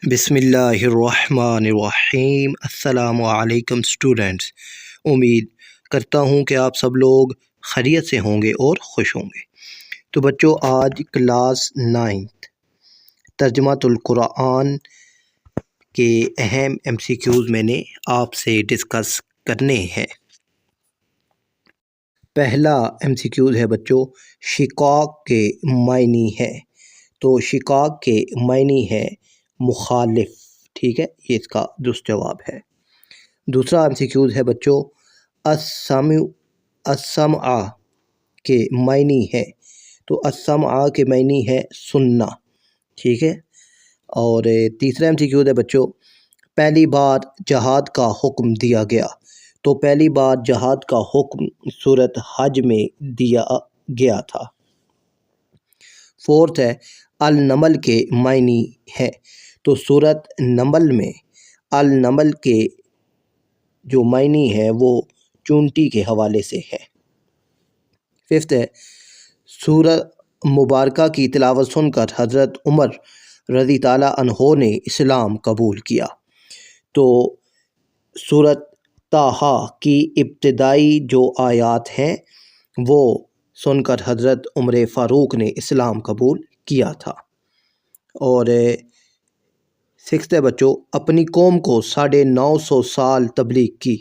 بسم اللہ الرحمن الرحیم۔ السلام علیکم اسٹوڈنٹس، امید کرتا ہوں کہ آپ سب لوگ خیریت سے ہوں گے اور خوش ہوں گے۔ تو بچوں، آج کلاس 9 ترجمۃ القرآن کے اہم MCQs میں نے آپ سے ڈسکس کرنے ہیں۔ پہلا MCQ ہے بچوں، شقاق کے معنی ہے۔ تو شقاق کے معنی ہے مخالف، ٹھیک ہے، یہ اس کا درست جواب ہے۔ دوسرا MCQ ہے بچوں، السمع کے معنی ہے۔ تو السمع کے معنی ہے سننا، ٹھیک ہے۔ اور تیسرا MCQ ہے بچوں، پہلی بار جہاد کا حکم دیا گیا۔ تو پہلی بار جہاد کا حکم سورۃ حج میں دیا گیا تھا۔ فورتھ ہے النمل کے معنی ہے۔ تو سورۃ نمل میں النمل کے جو معنی ہے وہ چونٹی کے حوالے سے ہے۔ ففتھ ہے سورہ مبارکہ کی تلاوت سن کر حضرت عمر رضی تعالیٰ عنہ نے اسلام قبول کیا۔ تو سورۃ طٰہٰ کی ابتدائی جو آیات ہیں وہ سن کر حضرت عمر فاروق نے اسلام قبول کیا تھا۔ اور سکستھ ہے بچوں، اپنی قوم کو 950 سال تبلیغ کی۔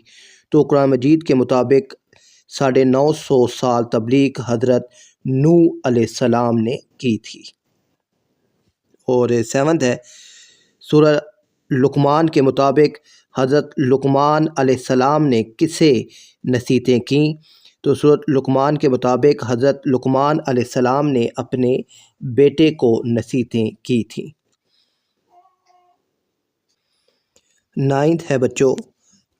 تو قرآن مجید کے مطابق 950 سال تبلیغ حضرت نوح علیہ السلام نے کی تھی۔ اور سیونتھ ہے سورہ لقمان کے مطابق حضرت لقمان علیہ السلام نے کسے نصیحتیں کیں؟ تو سورۃ لقمان کے مطابق حضرت لقمان علیہ السلام نے اپنے بیٹے کو نصیحتیں کی تھیں۔ 9 ہے بچوں،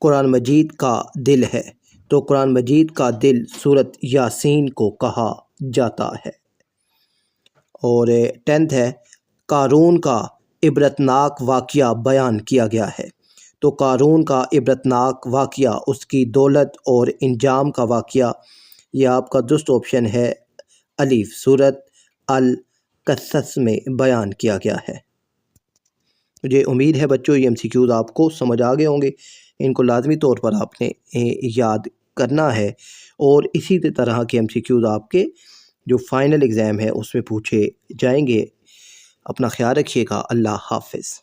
قرآن مجید کا دل ہے۔ تو قرآن مجید کا دل سورۃ یاسین کو کہا جاتا ہے۔ اور 10 ہے قارون کا عبرتناک واقعہ بیان کیا گیا ہے۔ تو قارون کا عبرتناک واقعہ، اس کی دولت اور انجام کا واقعہ، یہ آپ کا درست آپشن ہے الف، سورۃ القصص میں بیان کیا گیا ہے۔ مجھے امید ہے بچوں یہ MCQs آپ کو سمجھ آ گئے ہوں گے۔ ان کو لازمی طور پر آپ نے یاد کرنا ہے، اور اسی طرح کے MCQs آپ کے جو فائنل ایگزام ہے اس میں پوچھے جائیں گے۔ اپنا خیال رکھیے گا۔ اللہ حافظ۔